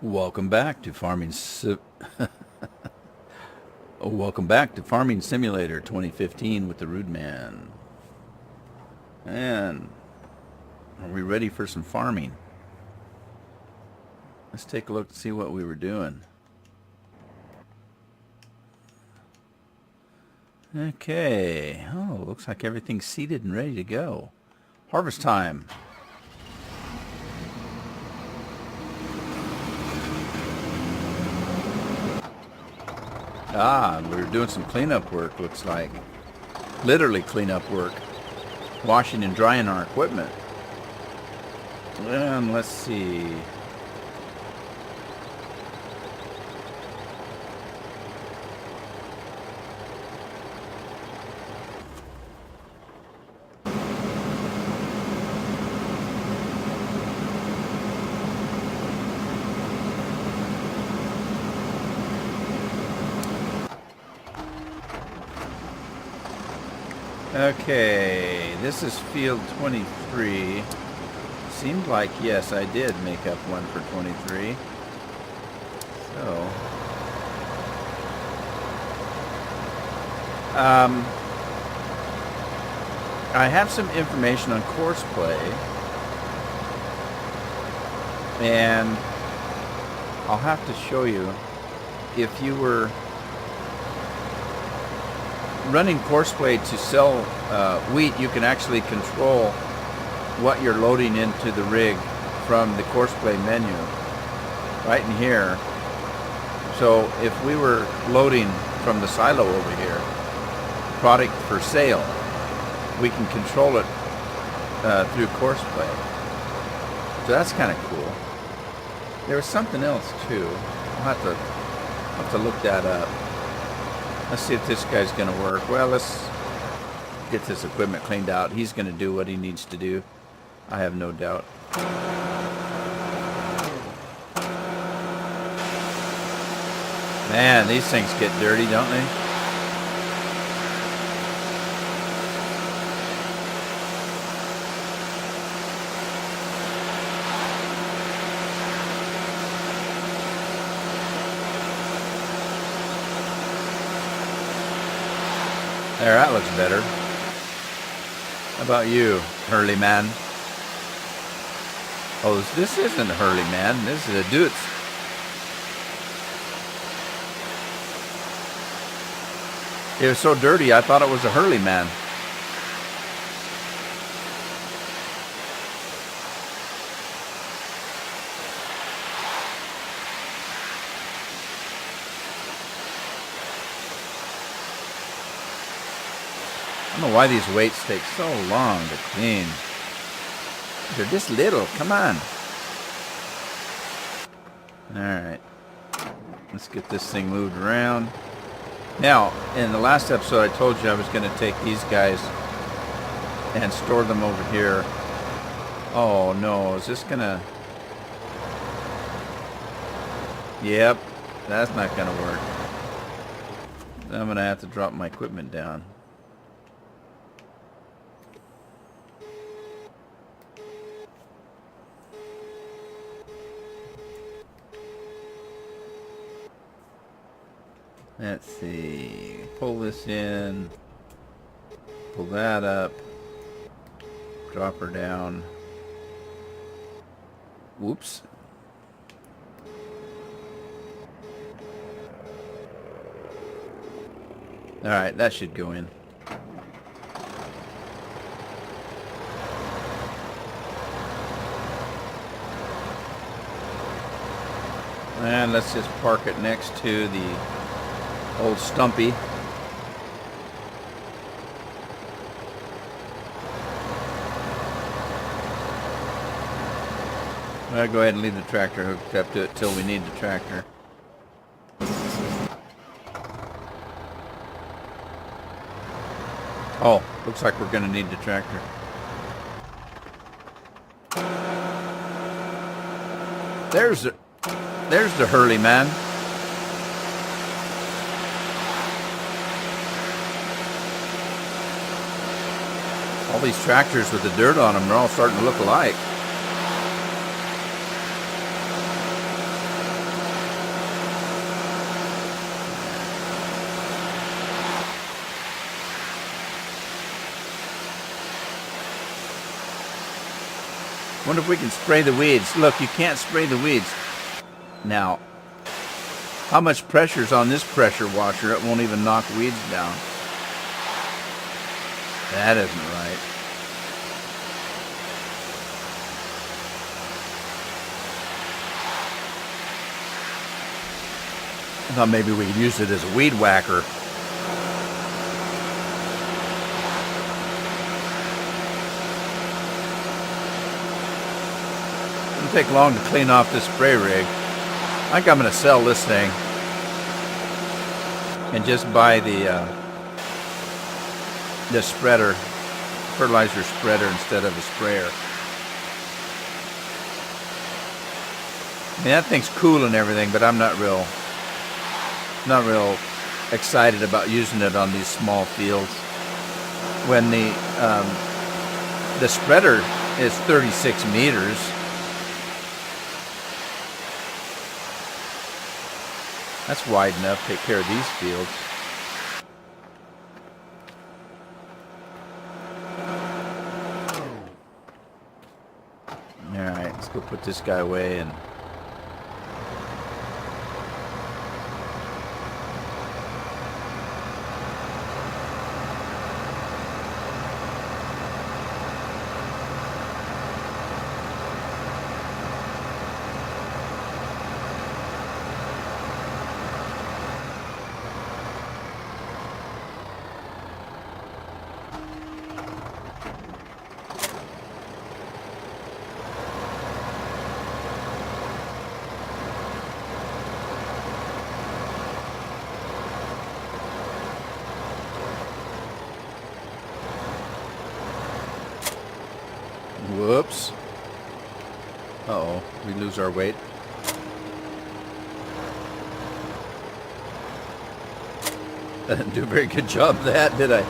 Welcome back to Welcome back to Farming Simulator 2015 with the Rude Man. And are we ready for some farming? Let's take a look and see what we were doing. Okay. Oh, looks like everything's seeded and ready to go. Harvest time. We were doing some cleanup work, looks like. Literally cleanup work. Washing and drying our equipment. And let's see. Okay, this is field 23. Seemed like, yes, I did make up one for 23. So, I have some information on Courseplay, and I'll have to show you. If you were running Courseplay to sell wheat, you can actually control what you're loading into the rig from the Courseplay menu right in here. So if we were loading from the silo over here product for sale, we can control it through Courseplay. So that's kind of cool. There was something else too. I'll have to look that up. Let's see if this guy's going to work. Well, let's get this equipment cleaned out. He's going to do what he needs to do. I have no doubt. Man, these things get dirty, don't they? There, that looks better. How about you, Hurley Man? Oh, this isn't Hurley Man. This is a Dutz. It was so dirty, I thought it was a Hurley Man. I don't know why these weights take so long to clean. They're this little. Come on. Alright. Let's get this thing moved around. Now, in the last episode I told you I was going to take these guys and store them over here. Oh no, is this going to... Yep, that's not going to work. I'm going to have to drop my equipment down. Let's see, pull this in, pull that up, drop her down. Whoops. Alright, that should go in. And let's just park it next to the old Stumpy. I'll go ahead and leave the tractor hooked up to it till we need the tractor. Oh, looks like we're going to need the tractor. There's the Hurley Man. All these tractors with the dirt on them, they're all starting to look alike. Wonder if we can spray the weeds. Look, you can't spray the weeds. Now, how much pressure's on this pressure washer? It won't even knock weeds down. That isn't right. I thought maybe we could use it as a weed whacker. It'll take long to clean off this spray rig. I think I'm going to sell this thing and just buy the spreader, fertilizer spreader instead of a sprayer. I mean, that thing's cool and everything, but I'm not real excited about using it on these small fields. When the spreader is 36 meters. That's wide enough to take care of these fields. Alright, let's go put this guy away and whoops. Uh-oh, we lose our weight. I didn't do a very good job of that, did I?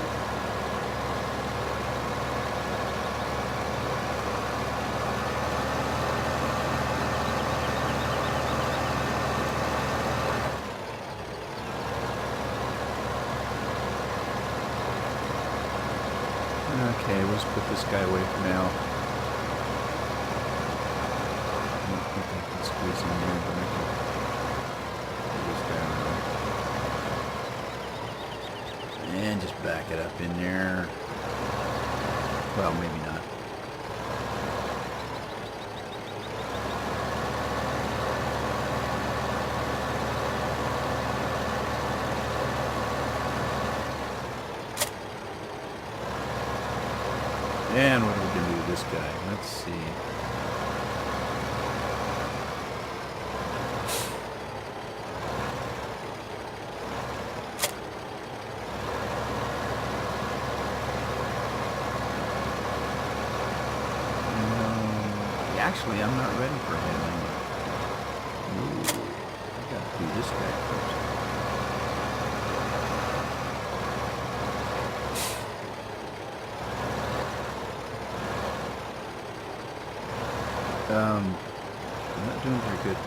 Okay, let's put this guy away for now. I don't think I can squeeze in there, but I can put this guy on. And just back it up in there. Well, maybe not. And what are we going to do with this guy? Let's see. Actually, I'm not ready for handling it. Ooh, I got to do this guy first. I'm not doing very good.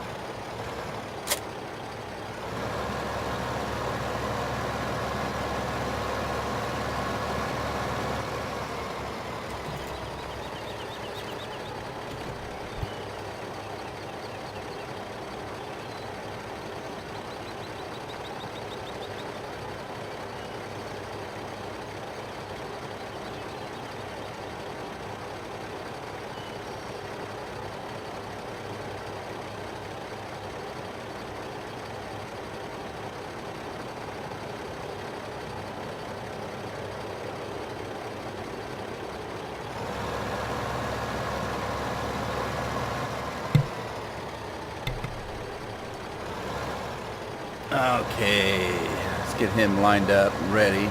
Okay, let's get him lined up and ready.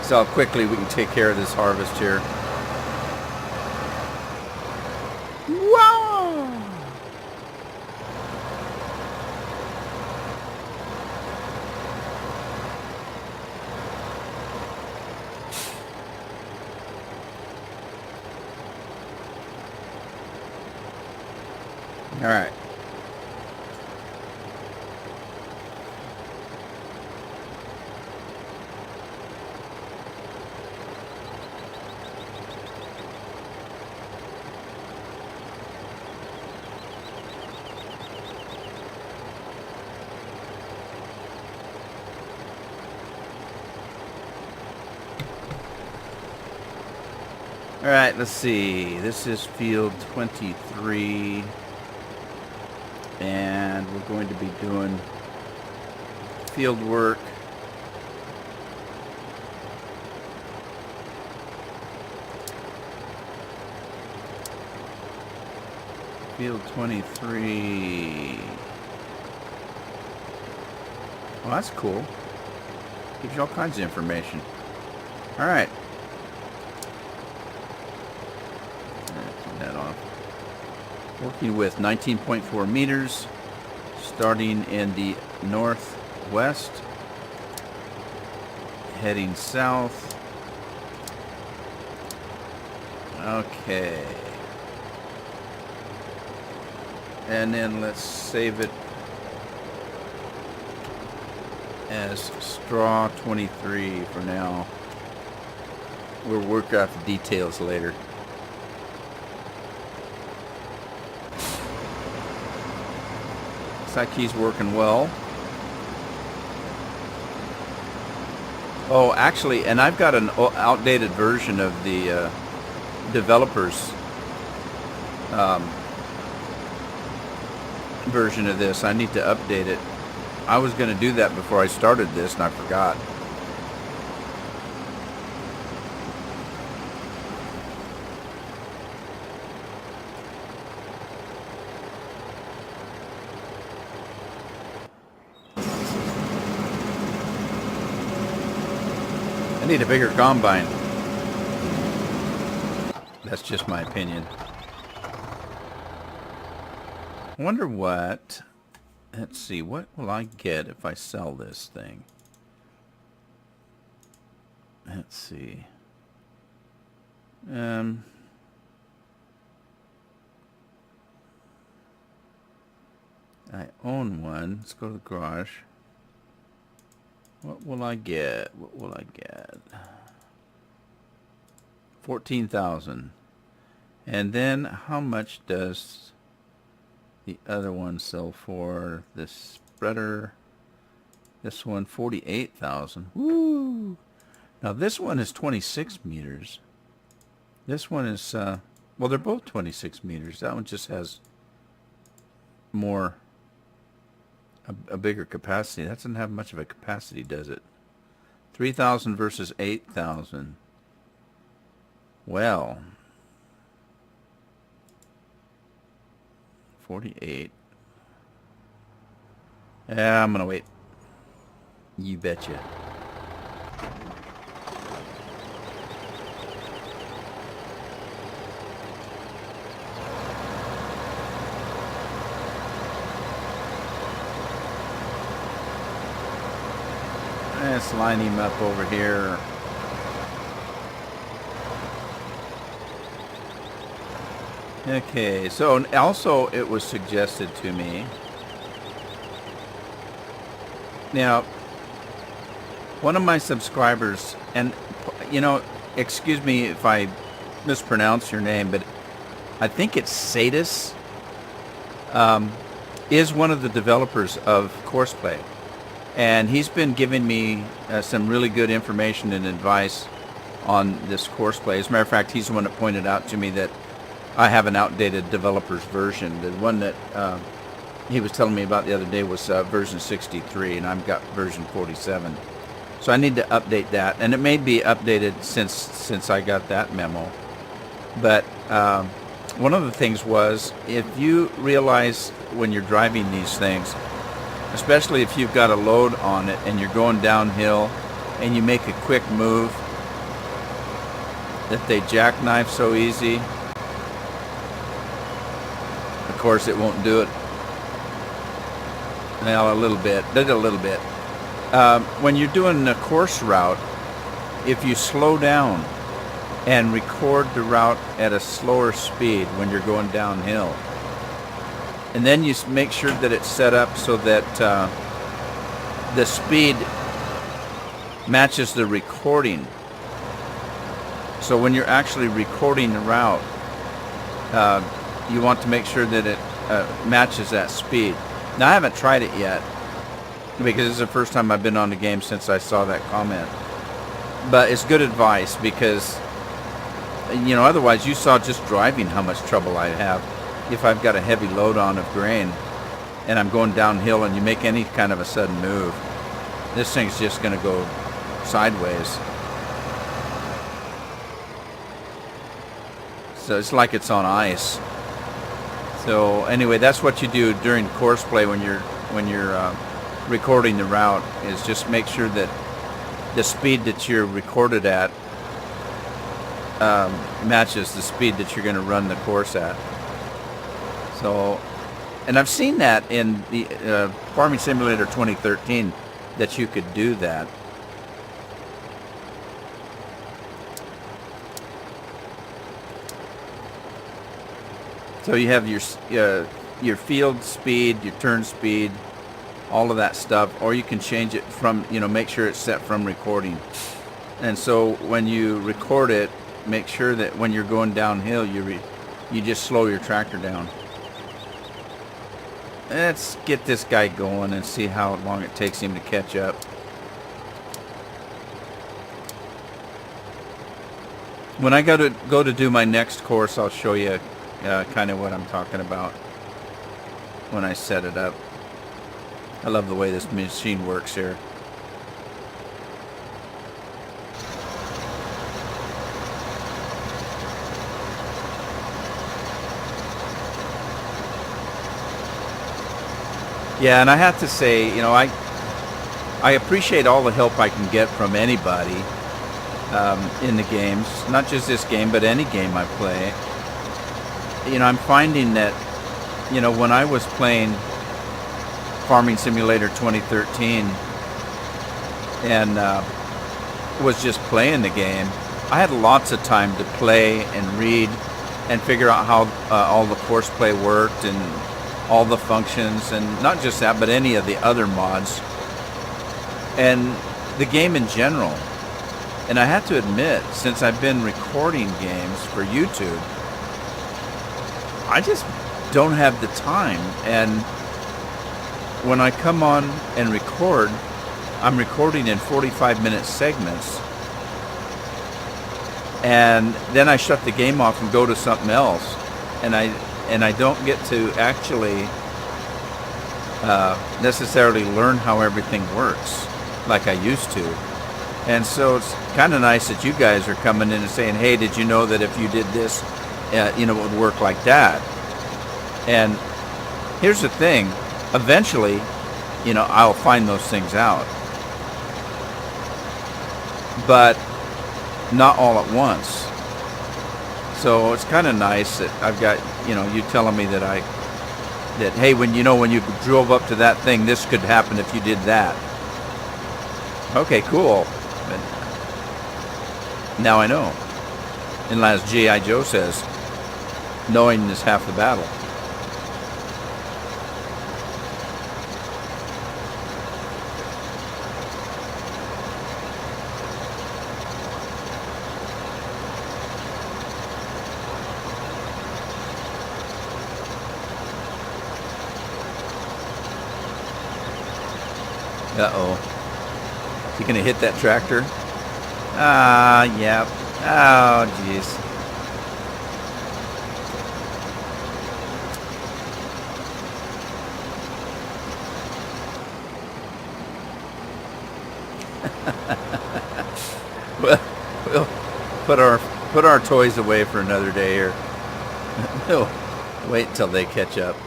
So how quickly we can take care of this harvest here. Wow! All right. All right, let's see. This is field 23. And we're going to be doing field work. Field 23. Well, that's cool. Gives you all kinds of information. All right. Turn that off. Working with 19.4 meters, starting in the northwest, heading south. Okay. And then let's save it as straw 23 for now. We'll work out the details later. Looks like he's working well. Oh, actually, and I've got an outdated version of the developers version of this. I need to update it. I was going to do that before I started this, and I forgot. I need a bigger combine. That's just my opinion. I wonder what... Let's see, what will I get if I sell this thing? Let's see. I own one. Let's go to the garage. What will I get? What will I get? 14,000. And then how much does the other one sell for? This spreader. This one 48,000. Woo! Now this one is 26 meters. This one is well, they're both 26 meters. That one just has more a bigger capacity. That doesn't have much of a capacity, does it? 3,000 versus 8,000. Well, 48. Yeah, I'm gonna wait. You betcha. Let's line him up over here. Okay, so also it was suggested to me. Now, one of my subscribers, and you know, excuse me if I mispronounce your name, but I think it's Sadis, is one of the developers of Courseplay. And he's been giving me some really good information and advice on this Courseplay. As a matter of fact, he's the one that pointed out to me that I have an outdated developer's version. The one that he was telling me about the other day was version 63, and I've got version 47. So I need to update that, and it may be updated since I got that memo. But one of the things was, if you realize when you're driving these things, especially if you've got a load on it and you're going downhill and you make a quick move, that they jackknife so easy. Of course, it won't do it. Well, a little bit. Did a little bit. When you're doing a course route, if you slow down and record the route at a slower speed when you're going downhill, and then you make sure that it's set up so that the speed matches the recording. So when you're actually recording the route, you want to make sure that it matches that speed. Now, I haven't tried it yet because this is the first time I've been on the game since I saw that comment. But it's good advice, because You know, otherwise you saw just driving how much trouble I have if I've got a heavy load on of grain and I'm going downhill and you make any kind of a sudden move. This thing's just going to go sideways. So it's like it's on ice. So anyway, that's what you do during course play when you're recording the route, is just make sure that the speed that you're recorded at matches the speed that you're going to run the course at. So, and I've seen that in the Farming Simulator 2013 that you could do that. So you have your field speed, your turn speed, all of that stuff, or you can change it from, make sure it's set from recording. And so when you record it, make sure that when you're going downhill, you just slow your tractor down. Let's get this guy going and see how long it takes him to catch up. When I go to do my next course, I'll show you kind of what I'm talking about when I set it up. I love the way this machine works here. Yeah, and I have to say, I appreciate all the help I can get from anybody in the games, not just this game, but any game I play. I'm finding that, when I was playing Farming Simulator 2013 and was just playing the game, I had lots of time to play and read and figure out how all the course play worked and all the functions, and not just that, but any of the other mods and the game in general. And I have to admit, since I've been recording games for YouTube, I just don't have the time. And when I come on and record, I'm recording in 45-minute segments, and then I shut the game off and go to something else, and I don't get to actually necessarily learn how everything works like I used to. And so it's kind of nice that you guys are coming in and saying, hey, did you know that if you did this, it would work like that? And here's the thing, eventually, I'll find those things out, but not all at once. So it's kind of nice that I've got, you telling me that hey, when you drove up to that thing, this could happen if you did that. Okay, cool. But now I know. And as G.I. Joe says, knowing is half the battle. Uh-oh. Is he going to hit that tractor? Yeah. Oh, jeez. We'll put our toys away for another day here. We'll wait until they catch up.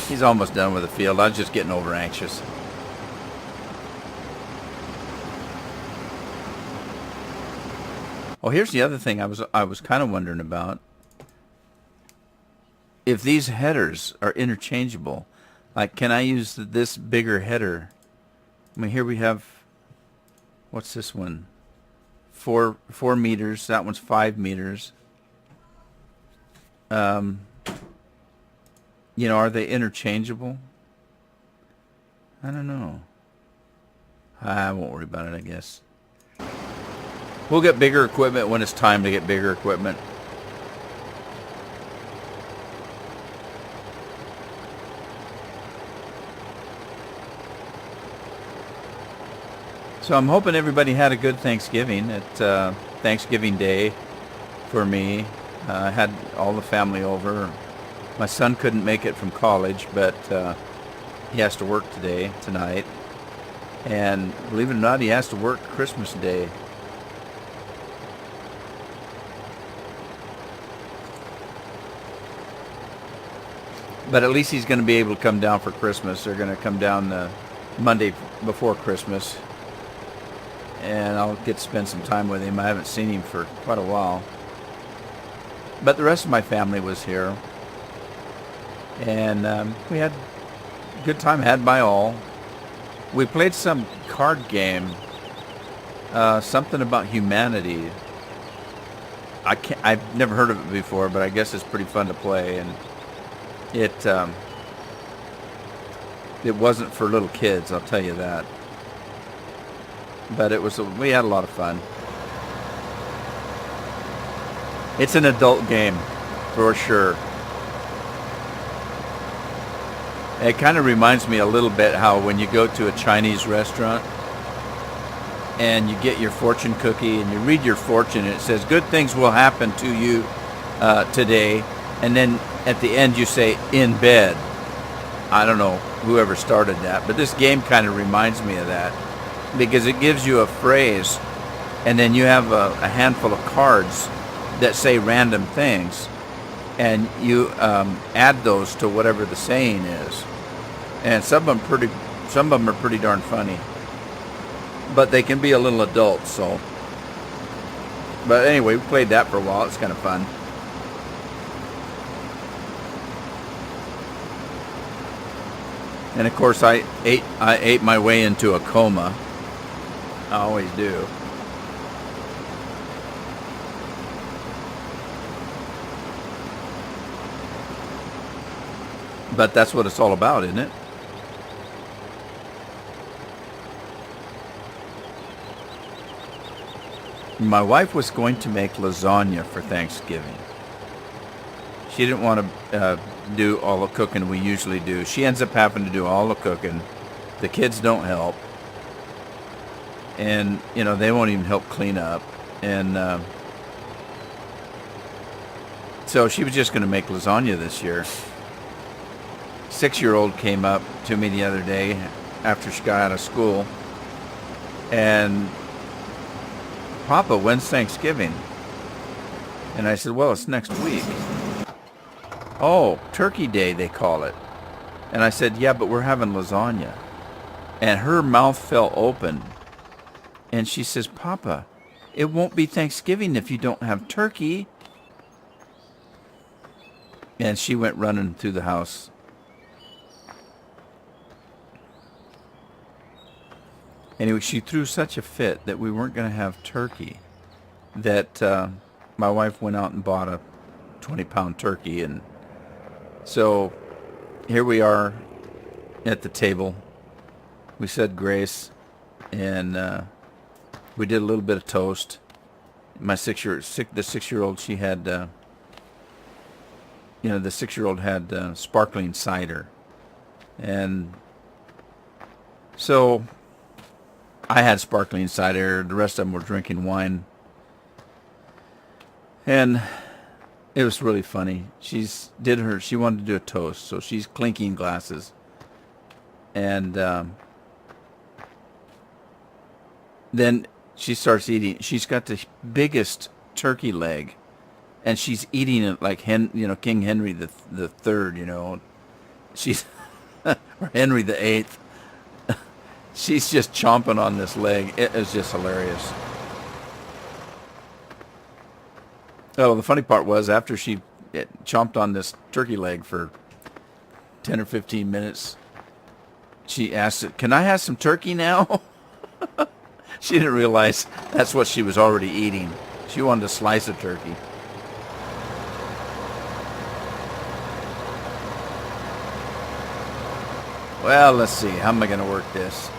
He's almost done with the field. I was just getting over anxious. Oh, here's the other thing I was kind of wondering about. If these headers are interchangeable, like, can I use this bigger header? I mean, here we have, what's this one? 4 meters. That one's 5 meters. Are they interchangeable? I don't know. I won't worry about it, I guess. We'll get bigger equipment when it's time to get bigger equipment. So I'm hoping everybody had a good Thanksgiving. Thanksgiving Day for me. I had all the family over. My son couldn't make it from college, but he has to work tonight. And believe it or not, he has to work Christmas Day. But at least he's going to be able to come down for Christmas. They're going to come down the Monday before Christmas. And I'll get to spend some time with him. I haven't seen him for quite a while. But the rest of my family was here. And we had a good time had by all. We played some card game. Something about humanity. I've never heard of it before, but I guess it's pretty fun to play. And it wasn't for little kids, I'll tell you that. But we had a lot of fun. It's an adult game, for sure. It kind of reminds me a little bit how when you go to a Chinese restaurant and you get your fortune cookie and you read your fortune and it says, good things will happen to you today. And then at the end you say, in bed. I don't know whoever started that, but this game kind of reminds me of that. Because it gives you a phrase, and then you have a handful of cards that say random things, and you add those to whatever the saying is. And some of them are pretty darn funny, but they can be a little adult. So, but anyway, we played that for a while. It's kind of fun. And of course, I ate my way into a coma. I always do. But that's what it's all about, isn't it? My wife was going to make lasagna for Thanksgiving. She didn't want to do all the cooking we usually do. She ends up having to do all the cooking. The kids don't help. And, they won't even help clean up. And so she was just going to make lasagna this year. 6-year-old came up to me the other day after she got out of school. And, Papa, when's Thanksgiving? And I said, well, it's next week. Oh, Turkey Day, they call it. And I said, yeah, but we're having lasagna. And her mouth fell open. And she says, Papa, it won't be Thanksgiving if you don't have turkey. And she went running through the house. Anyway, she threw such a fit that we weren't going to have turkey that my wife went out and bought a 20-pound turkey. And so here we are at the table. We said grace, and we did a little bit of toast. The 6-year-old, she had, the 6-year-old had sparkling cider. And so I had sparkling cider. The rest of them were drinking wine. And it was really funny. She wanted to do a toast, so she's clinking glasses. And then she starts eating. She's got the biggest turkey leg, and she's eating it like King Henry the Third. She's or Henry the Eighth. She's just chomping on this leg. It is just hilarious. Oh, the funny part was after she chomped on this turkey leg for 10 or 15 minutes, she asked it, "Can I have some turkey now?" She didn't realize that's what she was already eating. She wanted a slice of turkey. Well, let's see. How am I going to work this?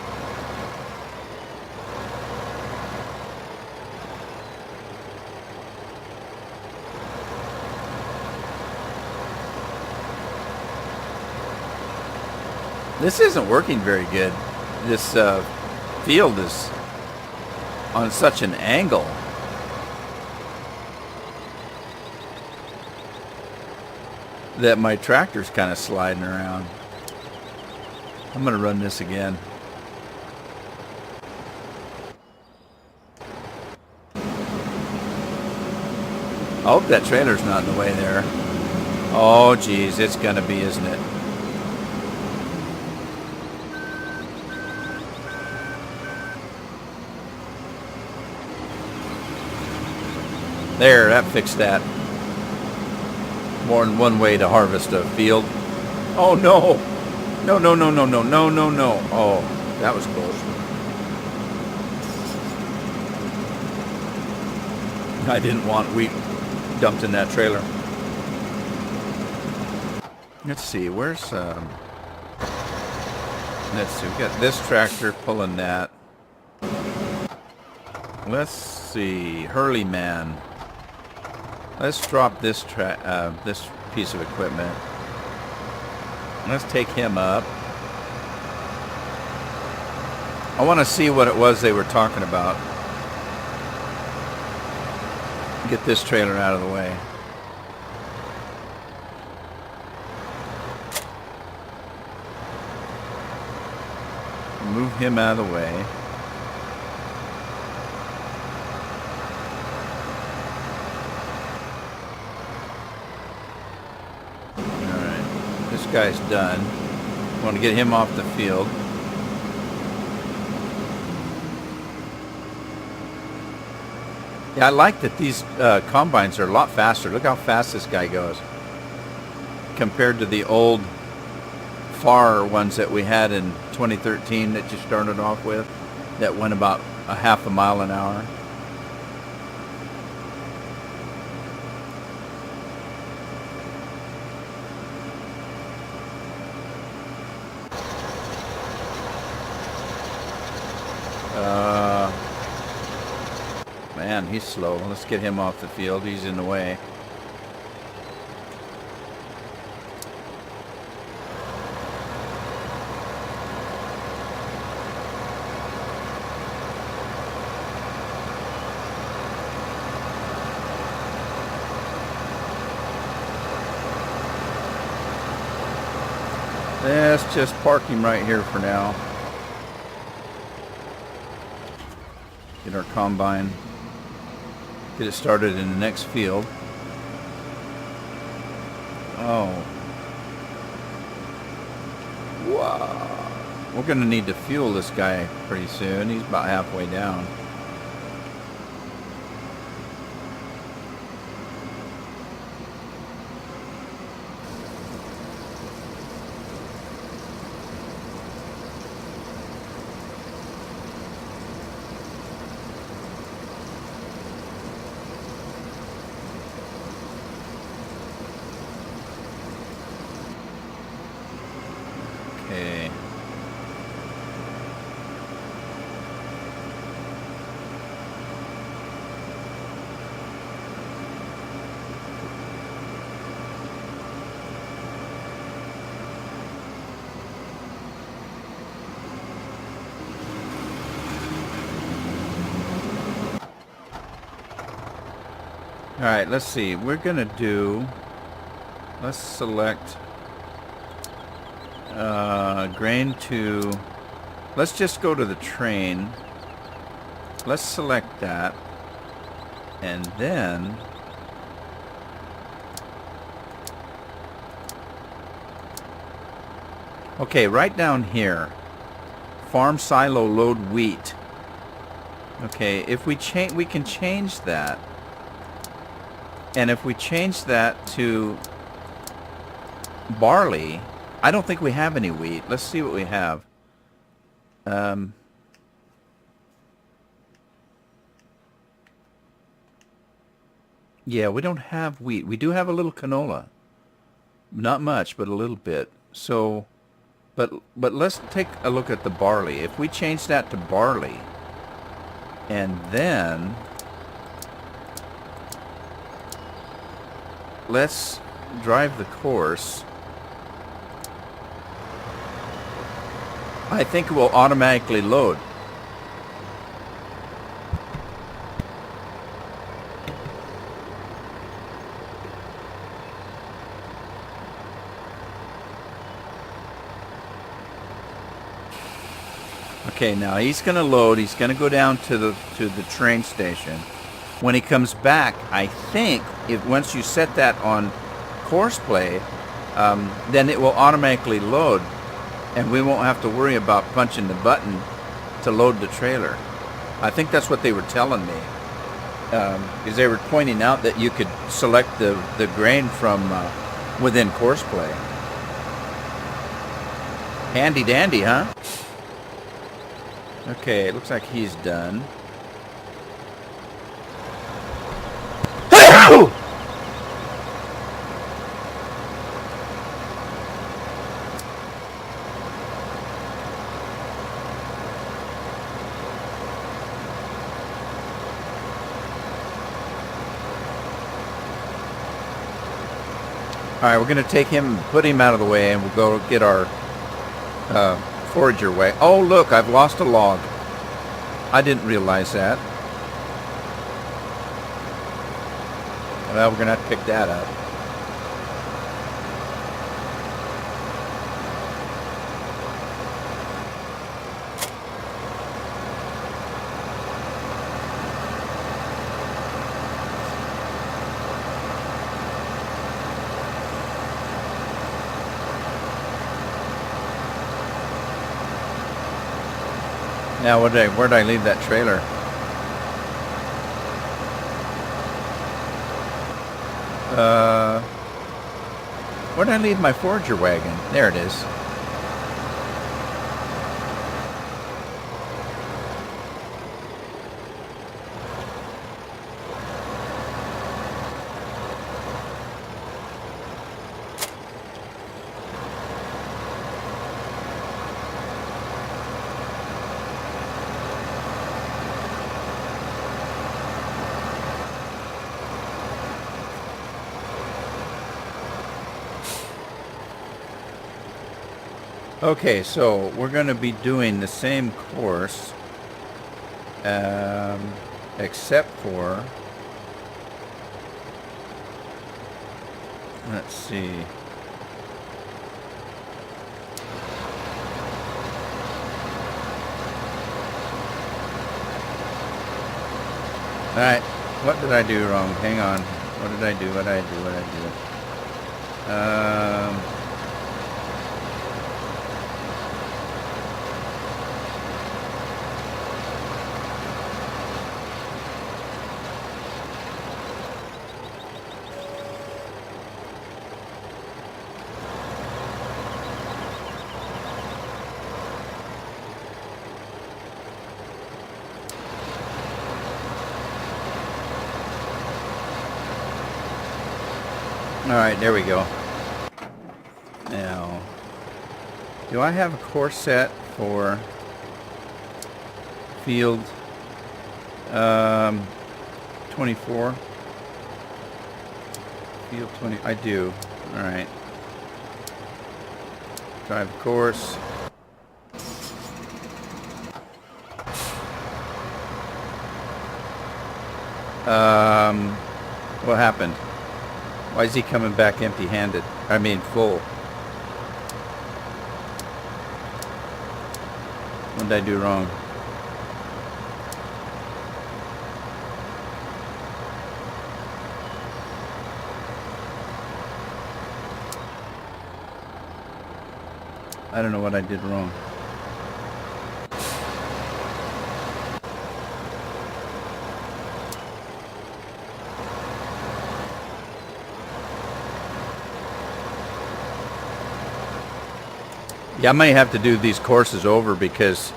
This isn't working very good. This field is on such an angle. that my tractor's kind of sliding around. I'm going to run this again. I hope that trailer's not in the way there. Oh, geez, it's going to be, isn't it? There, that fixed that. More than one way to harvest a field. Oh, no. No, no, no, no, no, no, no, no. Oh, that was close. I didn't want wheat dumped in that trailer. Let's see, where's let's see, we got this tractor pulling that. Let's see, Hurley Man. Let's drop this this piece of equipment. Let's take him up. I want to see what it was they were talking about. Get this trailer out of the way. Move him out of the way. Alright, this guy's done. Want to get him off the field. Yeah, I like that these combines are a lot faster. Look how fast this guy goes compared to the old FAR ones that we had in 2013 that you started off with that went about a half a mile an hour. Man, he's slow. Let's get him off the field. He's in the way. Let's just park him right here for now. Get our combine. Get it started in the next field. Oh. Wow. We're going to need to fuel this guy pretty soon. He's about halfway down. Okay. All right, let's see. We're gonna do. Let's select grain to. Let's just go to the train. Let's select that, and then okay, right down here, farm silo load wheat. Okay, if we change, we can change that. And if we change that to barley, I don't think we have any wheat. Let's see what we have. Yeah, we don't have wheat. We do have a little canola. Not much, but a little bit. So, but let's take a look at the barley. If we change that to barley, and then let's drive the course. I think it will automatically load. Okay, now he's going to load. He's going to go down to the train station. When he comes back, I think if once you set that on course play, then it will automatically load, and we won't have to worry about punching the button to load the trailer. I think that's what they were telling me, because they were pointing out that you could select the grain from within course play. Handy dandy, huh? Okay, it looks like he's done. All right, we're going to take him, put him out of the way, and we'll go get our forager wagon. Oh, look, I've lost a log. I didn't realize that. Well, we're going to have to pick that up. Now, where did I leave that trailer? Where did I leave my forager wagon? There it is. Okay, so we're going to be doing the same course, except for, let's see, alright, what did I do wrong? Hang on, what did I do? Alright, there we go. Now, do I have a course set for field 24? Field 20, I do. Alright. Drive course. What happened? Why is he coming back empty-handed? I mean, full. What did I do wrong? I don't know what I did wrong. Yeah, I may have to do these courses over because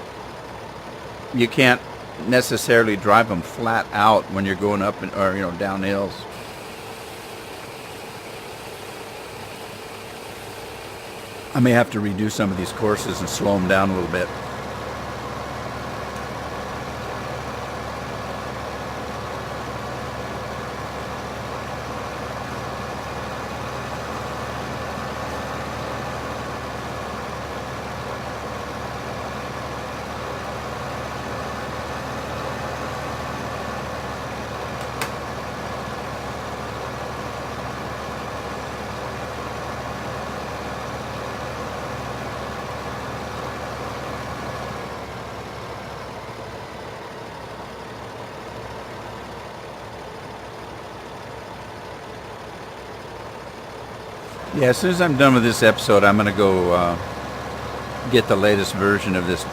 you can't necessarily drive them flat out when you're going up or down hills. I may have to redo some of these courses and slow them down a little bit. Yeah, as soon as I'm done with this episode, I'm gonna go get the latest version of this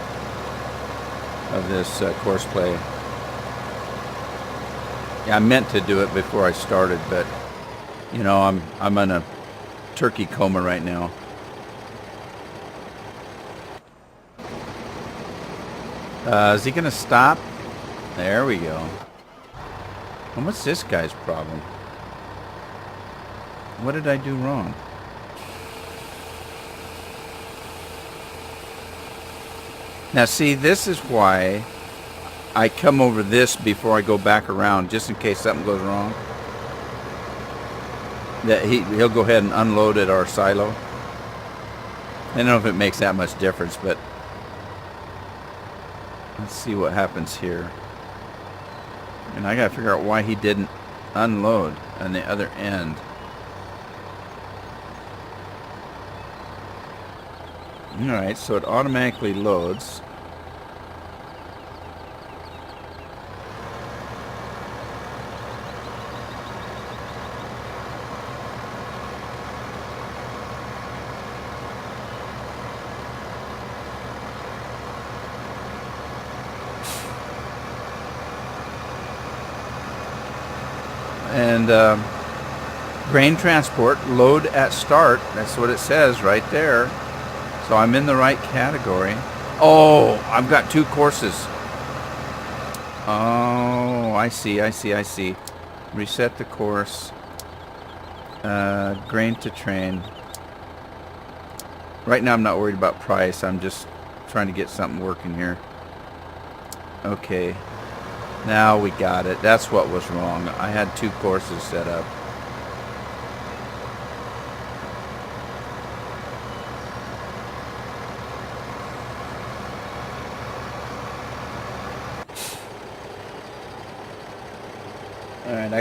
course play. Yeah, I meant to do it before I started, but you know, I'm in a turkey coma right now. Is he gonna stop? There we go. And what's this guy's problem? What did I do wrong? Now see, this is why I come over this before I go back around, just in case something goes wrong. That he'll go ahead and unload at our silo. I don't know if it makes that much difference, but let's see what happens here. And I gotta figure out why he didn't unload on the other end. Alright, so it automatically loads. And grain transport, load at start. That's what it says right there. So I'm in the right category. Oh, I've got two courses. Oh, I see. Reset the course. Grain to train. Right now I'm not worried about price. I'm just trying to get something working here. Okay. Now we got it. That's what was wrong. I had two courses set up. Alright,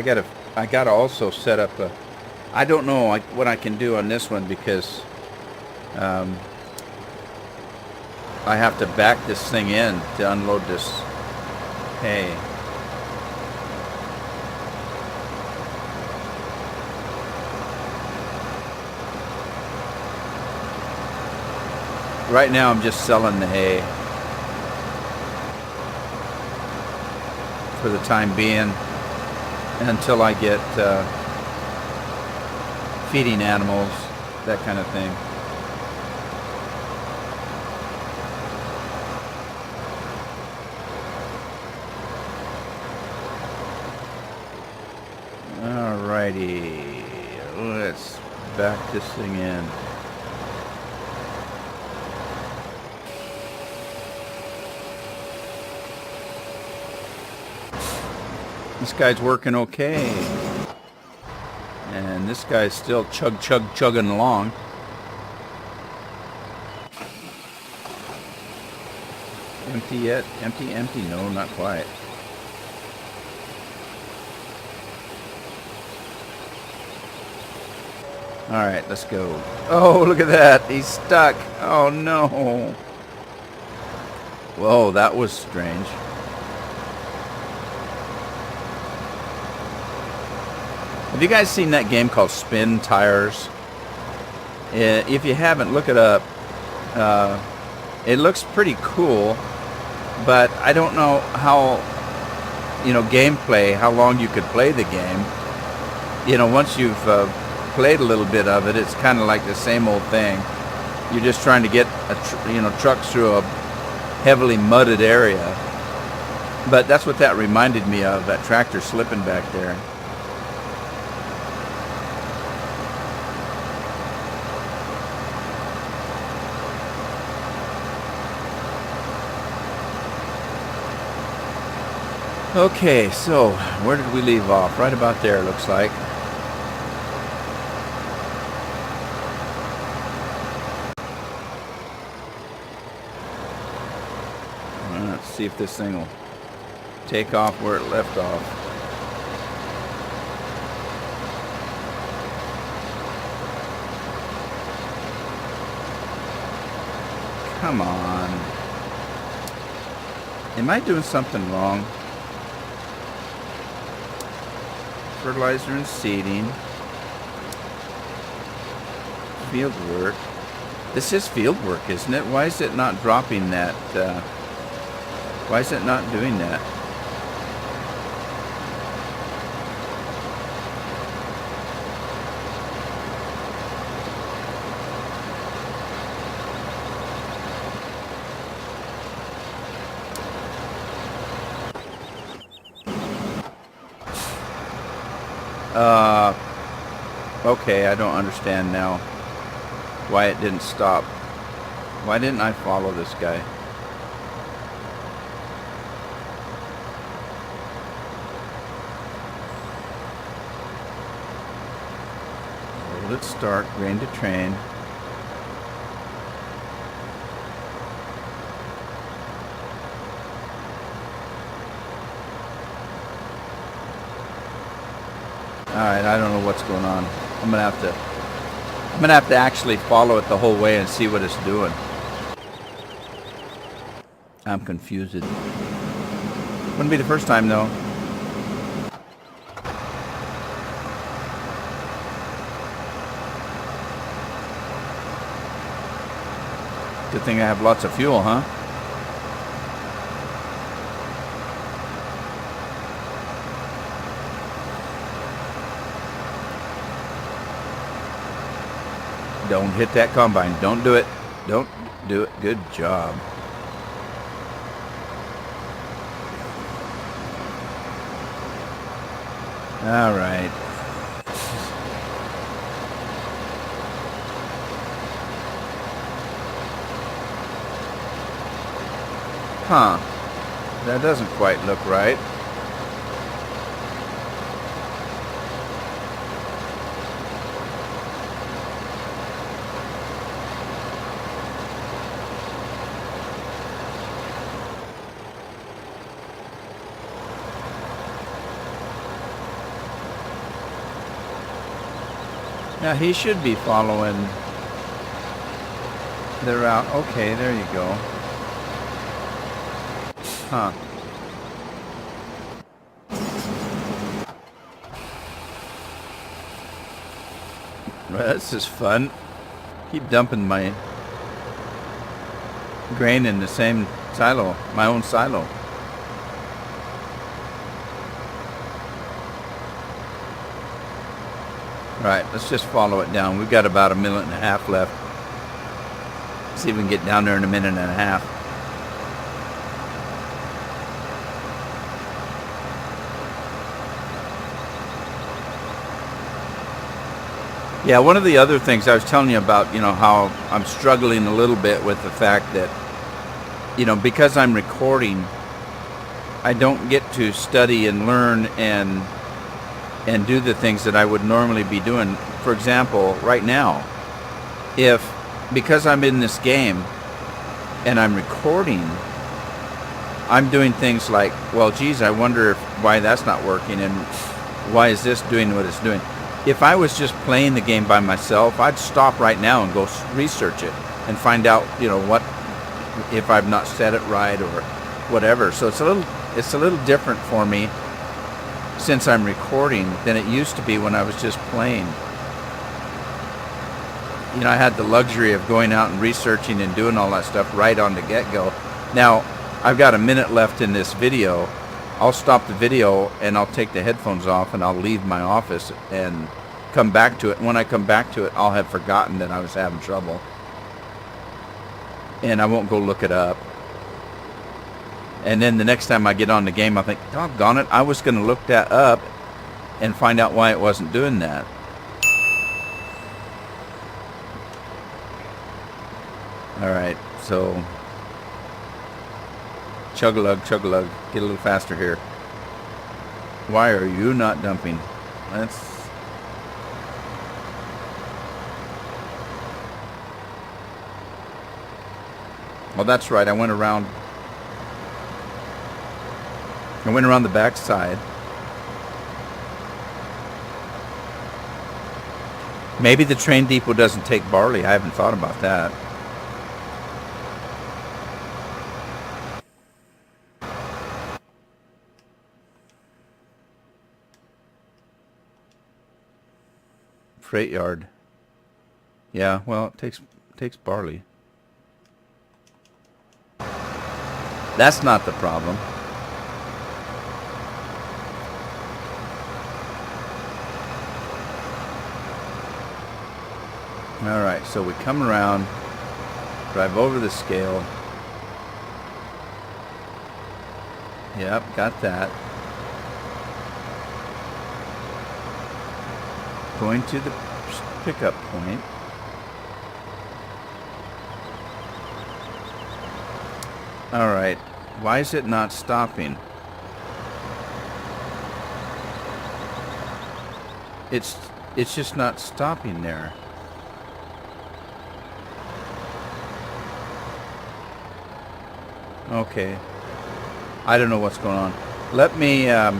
I gotta also set up a, I don't know what I can do on this one because I have to back this thing in to unload this hay. Right now I'm just selling the hay for the time being until I get feeding animals, that kind of thing. Alrighty, let's back this thing in. This guy's working okay. And this guy's still chugging along. Empty yet? Empty? No, not quite. Alright, let's go. Oh, look at that. He's stuck. Oh, no. Whoa, that was strange. Have you guys seen that game called Spin Tires? If you haven't, look it up. It looks pretty cool, but I don't know how, gameplay, how long you could play the game. Once you've played a little bit of it, it's kind of like the same old thing. You're just trying to get trucks through a heavily mudded area. But that's what that reminded me of, that tractor slipping back there. Okay, so where did we leave off? Right about there, looks like. Let's see if this thing will take off where it left off. Come on. Am I doing something wrong? Fertilizer and seeding. field work. This is field work, isn't it? Why is it not dropping that? Why is it not doing that? Okay, I don't understand now why it didn't stop. Why didn't I follow this guy? So let's start grain to train. Alright, I don't know what's going on. I'm gonna have to actually follow it the whole way and see what it's doing. I'm confused. Wouldn't be the first time though. Good thing I have lots of fuel, huh? Don't hit that combine. Don't do it. Don't do it. Good job. All right. Huh. That doesn't quite look right. Now he should be following the route. Okay, there you go. Huh. Well, this is fun. Keep dumping my grain in the same silo, my own silo. Right, let's just follow it down. We've got about 1.5 minutes left. See if we can get down there in 1.5 minutes. Yeah, one of the other things I was telling you about, how I'm struggling a little bit with the fact that, because I'm recording, I don't get to study and learn and do the things that I would normally be doing. For example, right now, because I'm in this game and I'm recording, I'm doing things like, well, geez, I wonder why that's not working and why is this doing what it's doing. If I was just playing the game by myself, I'd stop right now and go research it and find out, what if I've not said it right or whatever. So it's a little different for me since I'm recording than it used to be when I was just playing. I had the luxury of going out and researching and doing all that stuff right on the get-go. Now, I've got 1 minute left in this video. I'll stop the video and I'll take the headphones off and I'll leave my office and come back to it. And when I come back to it, I'll have forgotten that I was having trouble. And I won't go look it up. And then the next time I get on the game, I think, doggone it, I was going to look that up and find out why it wasn't doing that. All right, so chug-a-lug, chug-a-lug. Get a little faster here. Why are you not dumping? Well, that's right. I went around the back side. Maybe the train depot doesn't take barley. I haven't thought about that. Freight yard. Yeah, well, it takes barley. That's not the problem. All right, so we come around, drive over the scale. Yep, got that. Going to the pickup point. All right, why is it not stopping? It's just not stopping there. Okay, I don't know what's going on. Let me. I'm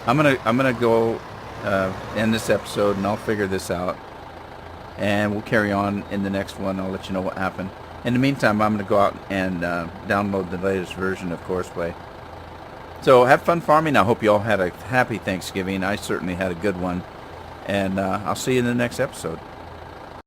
gonna go end this episode, and I'll figure this out, and we'll carry on in the next one. I'll let you know what happened. In the meantime, I'm gonna go out and download the latest version of Courseplay. So have fun farming. I hope you all had a happy Thanksgiving. I certainly had a good one, and I'll see you in the next episode.